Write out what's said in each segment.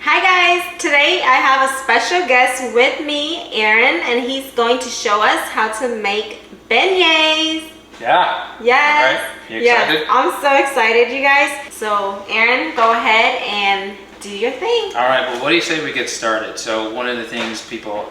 Hi guys, today I have a special guest with me, Aaron, and he's going to show us how to make beignets. Yeah. Yes. All right. You excited? Yes. I'm so excited, you guys. So Aaron, go ahead and do your thing. All right, well, what do you say we get started? So one of the things people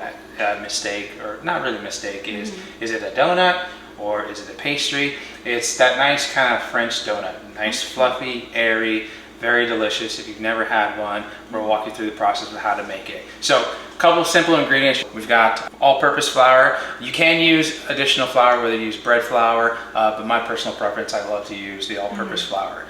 mistake, or not really mistake, is it a donut or is it a pastry? It's that nice kind of French donut. Nice, fluffy, airy, very delicious. If you've never had one, we'll walk you through the process of how to make it. So a couple simple ingredients. We've got all-purpose flour. You can use additional flour, whether you use bread flour, but my personal preference, I love to use the all-purpose flour.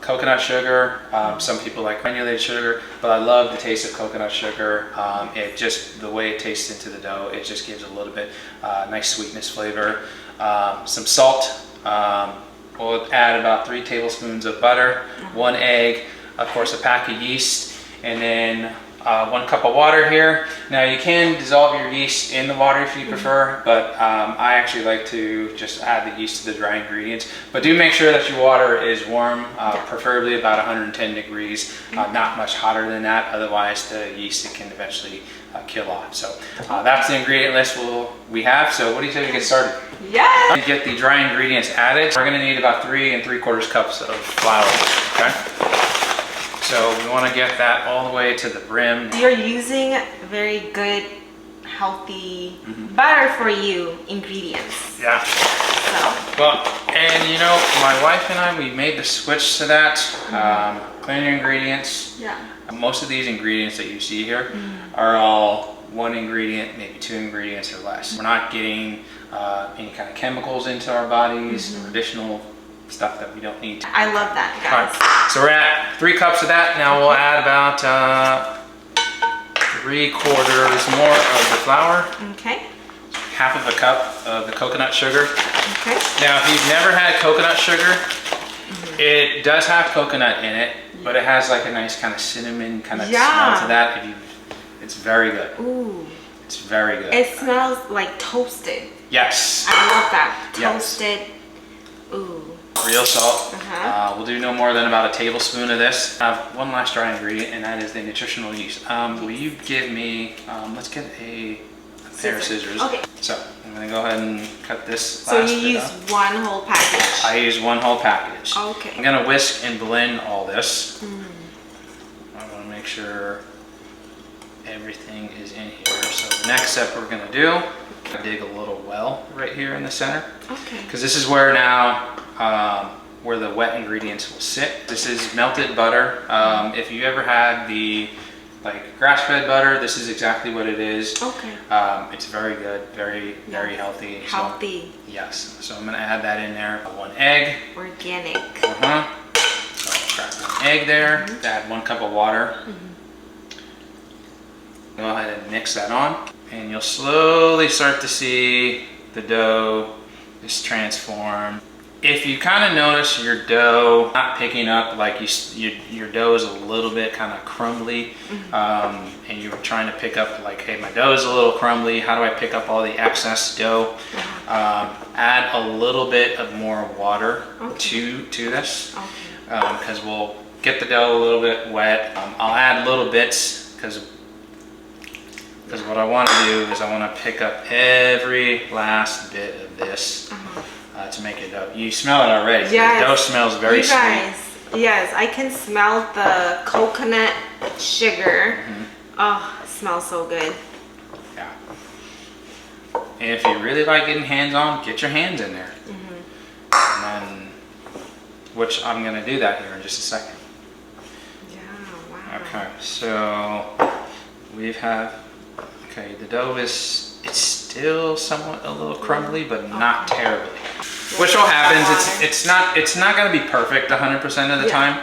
Coconut sugar. Some people like granulated sugar, but I love the taste of coconut sugar. It just, the way it tastes into the dough, it just gives a little bit nice sweetness flavor. Some salt. We'll add about 3 tablespoons of butter, 1 egg, of course a pack of yeast, and then 1 cup of water here. Now you can dissolve your yeast in the water if you prefer, but I actually like to just add the yeast to the dry ingredients. But do make sure that your water is warm, preferably about 110 degrees, not much hotter than that, otherwise the yeast can eventually kill off. So that's the ingredient list we have. So what do you say we get started? Yeah. To get the dry ingredients added, we're going to need about 3 3/4 cups of flour. Okay. So we want to get that all the way to the brim. You're using very good, healthy, butter for you ingredients. Yeah. So. Well, and you know, my wife and I, we made the switch to that. Clean your ingredients. Yeah. Most of these ingredients that you see here are all 1 ingredient, maybe 2 ingredients or less. We're not getting any kind of chemicals into our bodies or additional stuff that we don't need to. I love that, guys. Right. So we're at 3 cups of that. Now we'll add about 3/4 more of the flour. Okay. Half of a cup of the coconut sugar. Okay. Now, if you've never had coconut sugar, it does have coconut in it, but it has like a nice kind of cinnamon kind of smell to that. It's very good. Ooh. It's very good. It smells like toasted. Yes. I love that. Yes. Toasted. Ooh. Real salt. We'll do no more than about a tablespoon of this. I have 1 last dry ingredient, and that is the nutritional yeast. Will you give me, let's get a pair of scissors. Okay. So I'm going to go ahead and cut this So last you bit use up. 1 whole package? I use 1 whole package. Okay. I'm going to whisk and blend all this. I want to make sure everything is in here. So the next step we're going to do, dig a little well right here in the center. Okay. Because this is where now, where the wet ingredients will sit. This is melted butter. If you ever had the grass-fed butter, this is exactly what it is. Okay. It's very good, very healthy. Healthy. So, yes. So I'm going to add that in there. 1 egg. Organic. So I'll crack 1 egg there. Add 1 cup of water. Go ahead and mix that on, and you'll slowly start to see the dough just transform. If you kind of notice your dough not picking up, like your dough is a little bit kind of crumbly, and you're trying to pick up like, hey, my dough is a little crumbly, how do I pick up all the excess dough? Add a little bit of more water to this, because we'll get the dough a little bit wet. I'll add little bits because what I want to do is I want to pick up every last bit of this to make it dough. You smell it already. Yes. The dough smells very sweet. Yes, I can smell the coconut sugar. Oh, it smells so good. Yeah. And if you really like getting hands-on, get your hands in there. And then, which I'm going to do that here in just a second. Yeah, wow. Okay, so okay, the dough it's still somewhat a little crumbly, but not terribly. Which all happens. It's not going to be perfect 100% of the time.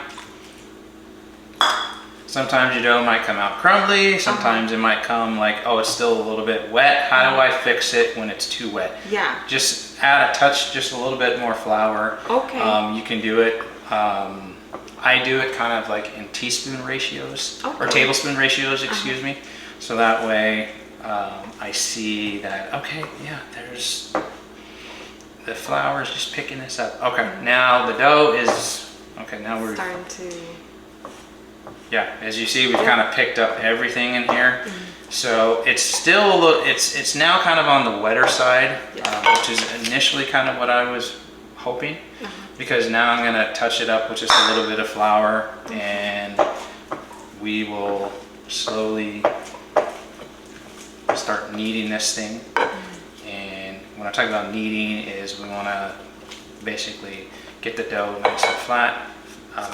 Sometimes your dough might come out crumbly. Sometimes it might come like, oh, it's still a little bit wet. How do I fix it when it's too wet? Yeah. Just add a touch, just a little bit more flour. Okay. You can do it. I do it kind of like in teaspoon ratios or tablespoon ratios, excuse me. So that way I see that, okay, yeah, there's the flour is just picking this up. Okay, now the dough is, okay, now we're starting to Yeah, as you see, we've kind of picked up everything in here. So it's still a little, it's now kind of on the wetter side, which is initially kind of what I was hoping, because now I'm gonna touch it up with just a little bit of flour, and we will slowly start kneading this thing. And when I talk about kneading, is we wanna basically get the dough nice and flat,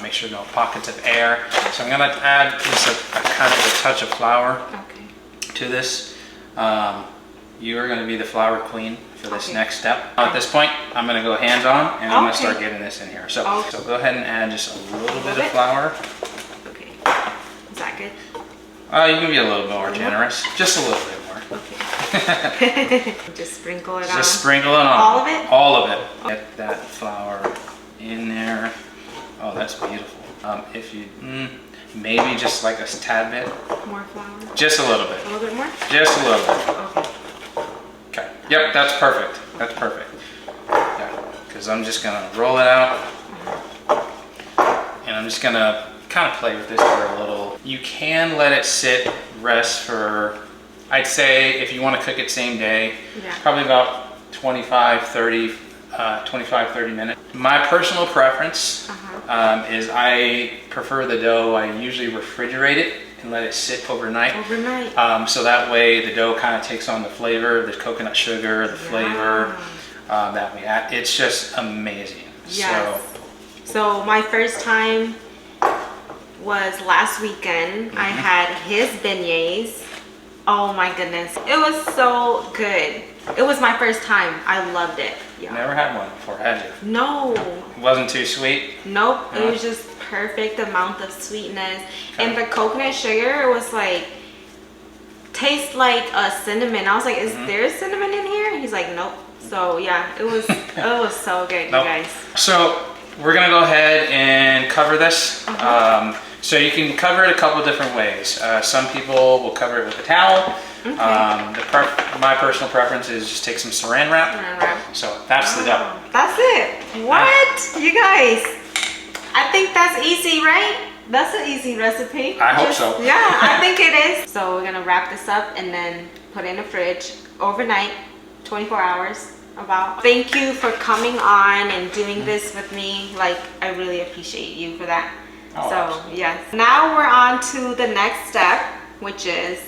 make sure no pockets of air. So I'm gonna add just a kind of a touch of flour to this. You are gonna be the flour queen for this next step. At this point, I'm gonna go hands-on, and I'm gonna start getting this in here. So go ahead and add just a little bit of flour. Okay. Is that good? You can be a little bit more generous. Just a little bit more. Okay. Just sprinkle it on. Just sprinkle it on. All of it? All of it. Get that flour in there. Oh, that's beautiful. If you, maybe just like a tad bit. More flour? Just a little bit. A little bit more? Just a little bit. Okay. Okay. Yep, that's perfect. That's perfect. Yeah, because I'm just gonna roll it out, and I'm just gonna kind of play with this for a little. You can let it sit, rest for, I'd say if you want to cook it same day, probably about 25, 30 minutes. My personal preference is I prefer the dough, I usually refrigerate it and let it sit overnight. So that way the dough kind of takes on the flavor, the coconut sugar, the flavor that we add. It's just amazing. Yes. So my first time was last weekend. I had his beignets. Oh my goodness. It was so good. It was my first time. I loved it. Yeah. Never had one before, had you? No. It wasn't too sweet? Nope. It was just perfect amount of sweetness. And the coconut sugar was like, tastes like a cinnamon. I was like, is there cinnamon in here? He's like, nope. So yeah, it was so good, you guys. So we're gonna go ahead and cover this. So you can cover it a couple different ways. Some people will cover it with a towel. My personal preference is just take some saran wrap. So that's the dough. That's it. What? You guys, I think that's easy, right? That's an easy recipe. I hope so. Yeah, I think it is. So we're gonna wrap this up and then put it in the fridge overnight, 24 hours about. Thank you for coming on and doing this with me. Like, I really appreciate you for that. Oh, so absolutely. yes, now we're on to the next step, which is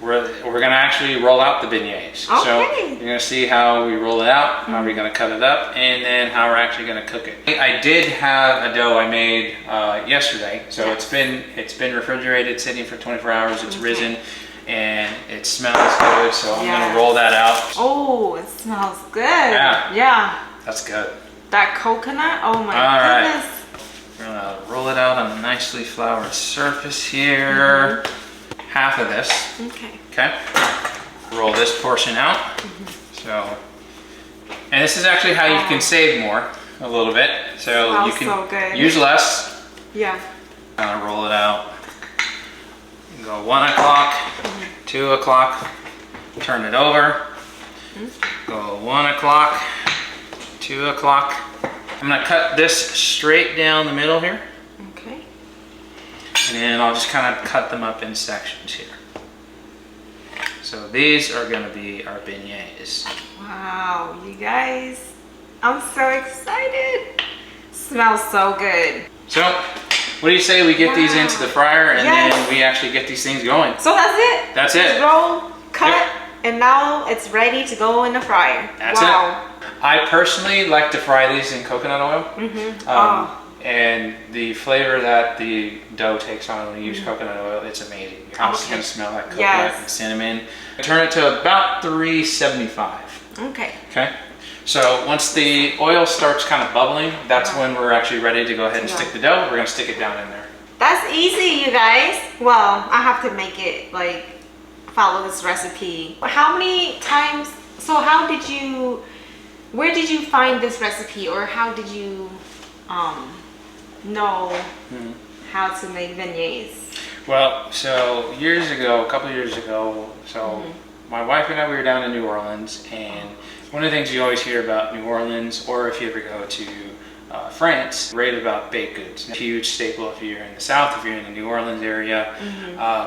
we're gonna actually roll out the beignets. So you're gonna see how we roll it out, how we're gonna cut it up, and then how we're actually gonna cook it. I did have a dough I made yesterday, so it's been refrigerated, sitting for 24 hours. It's risen, and it smells good. So I'm gonna roll that out. Oh, it smells good. Yeah. That's good. That coconut. Oh my goodness. We're gonna roll it out on a nicely floured surface here. Half of this. Okay. Roll this portion out. So, and this is actually how you can save more a little bit. So you can use less. Yeah. Roll it out. Go 1 o'clock, 2 o'clock. Turn it over. Go 1 o'clock, 2 o'clock. I'm gonna cut this straight down the middle here. Okay. And then I'll just kind of cut them up in sections here. So these are gonna be our beignets. Wow, you guys, I'm so excited. Smells so good. So, what do you say we get these into the fryer and then we actually get these things going? So that's it? That's it. Roll, cut, and now it's ready to go in the fryer. That's it. I personally like to fry these in coconut oil. And the flavor that the dough takes on when you use coconut oil, it's amazing. Your house is going to smell like coconut and cinnamon. Turn it to about 375. Okay. So once the oil starts kind of bubbling, that's when we're actually ready to go ahead and stick the dough. We're going to stick it down in there. That's easy, you guys. Well, I have to make it, like, follow this recipe. How many times, so how did you, where did you find this recipe, or how did you know how to make beignets? Well, so years ago, a couple of years ago, my wife and I, we were down in New Orleans, and one of the things you always hear about New Orleans, or if you ever go to France, rave about baked goods. A huge staple if you're in the South, if you're in the New Orleans area.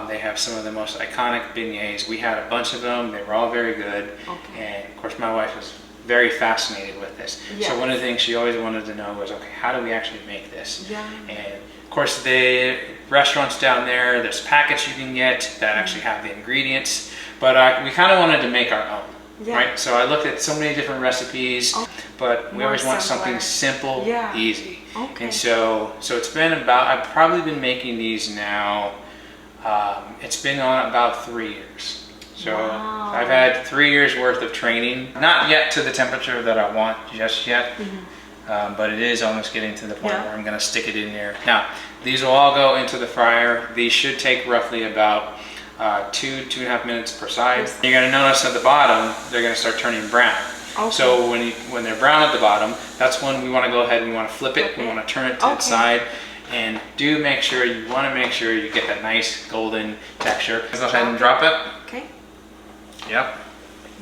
They have some of the most iconic beignets. We had a bunch of them. They were all very good. And of course, my wife was very fascinated with this. So one of the things she always wanted to know was, okay, how do we actually make this? And of course, the restaurants down there's packets you can get that actually have the ingredients. But we kind of wanted to make our own. Right, so I looked at so many different recipes, but we always want something simple, easy. And so it's been about, I've probably been making these now, it's been on about 3 years. So I've had 3 years worth of training, not yet to the temperature that I want just yet, but it is almost getting to the point where I'm going to stick it in there. Now, these will all go into the fryer. These should take roughly about 2.5 minutes per side. You're going to notice at the bottom, they're going to start turning brown. So when they're brown at the bottom, that's when we want to go ahead and we want to flip it. We want to turn it to the side. And you want to make sure you get that nice golden texture. Go ahead and drop it. Okay. Yep.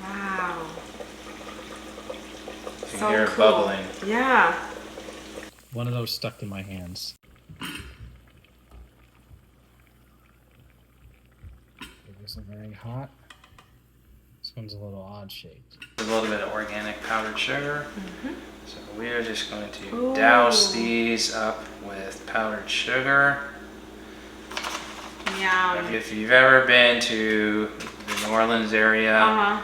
Wow. You can hear it bubbling. Yeah. One of those stuck in my hands. This is very hot. This one's a little odd shaped. A little bit of organic powdered sugar. So we are just going to douse these up with powdered sugar. Yum. If you've ever been to the New Orleans area,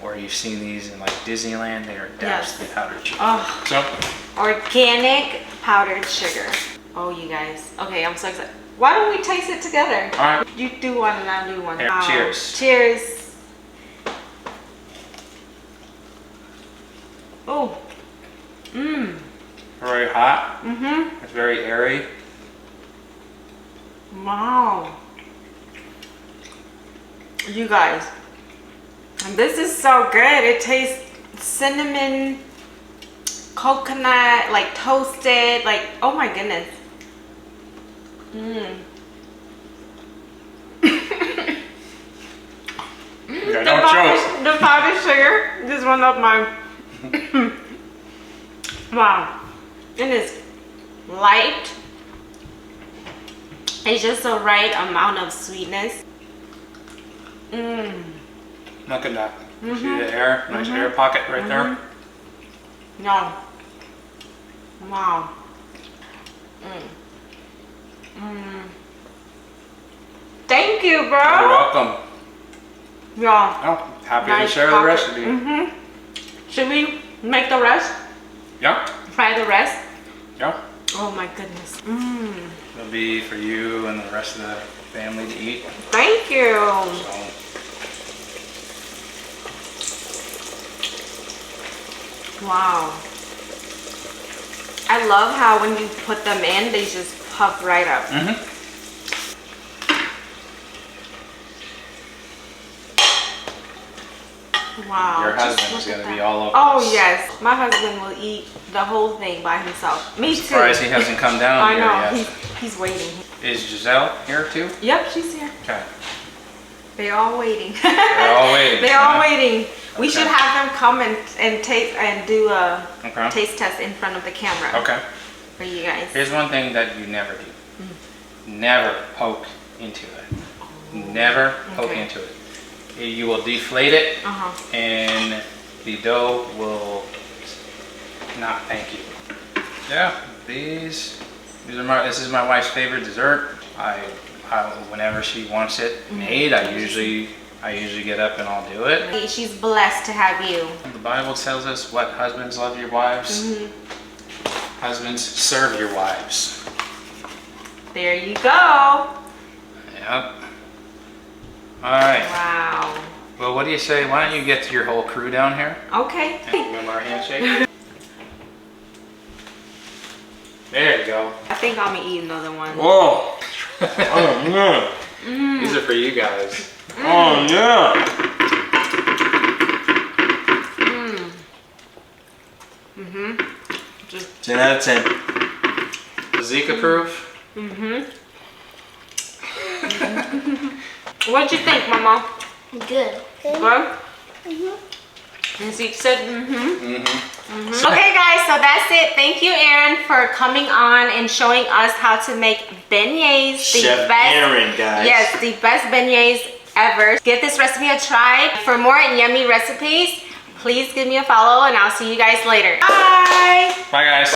or you've seen these in like Disneyland, they are doused in powdered sugar. So organic powdered sugar. Oh, you guys. Okay, I'm so excited. Why don't we taste it together? All right. You do one and I'll do one. Here, cheers. Cheers. Oh. Very hot. It's very airy. Wow. You guys. This is so good. It tastes cinnamon, coconut, like toasted, like, oh my goodness. The powdered sugar just went up my wow. It is light. It's just the right amount of sweetness. Look at that. See the air? Nice air pocket right there. No. Wow. Thank you, bro. You're welcome. Yeah. Oh, happy to share the recipe. Should we make the rest? Yeah. Fry the rest? Yeah. Oh my goodness. It'll be for you and the rest of the family to eat. Thank you. Wow. I love how when you put them in, they just puff right up. Wow. Your husband's going to be all over Oh, yes. My husband will eat the whole thing by himself. Me too. Surprised he hasn't come down here yet. I know. He's waiting. Is Giselle here too? Yep, she's here. Okay. They're all waiting. They're all waiting. They're all waiting. We should have them come and taste and do a taste test in front of the camera. Okay. For you guys. Here's one thing that you never do. Never poke into it. Never poke into it. You will deflate it, and the dough will not thank you. Yeah, this is my wife's favorite dessert. I whenever she wants it made, I usually get up and I'll do it. She's blessed to have you. The Bible tells us what husbands love your wives. Husbands serve your wives. There you go. Yep. All right. Wow. Well, what do you say? Why don't you get your whole crew down here? Okay. Remember our handshake? There you go. I think I'm gonna eat another one. Whoa. Oh, yeah. These are for you guys. Oh, yeah. 10 out of 10. Zika proof? What'd you think, Mama? Good. Good? And so you said, Okay, guys, so that's it. Thank you, Aaron, for coming on and showing us how to make beignets. Chef Aaron, guys. Yes, the best beignets ever. Give this recipe a try. For more yummy recipes, please give me a follow, and I'll see you guys later. Bye. Bye, guys.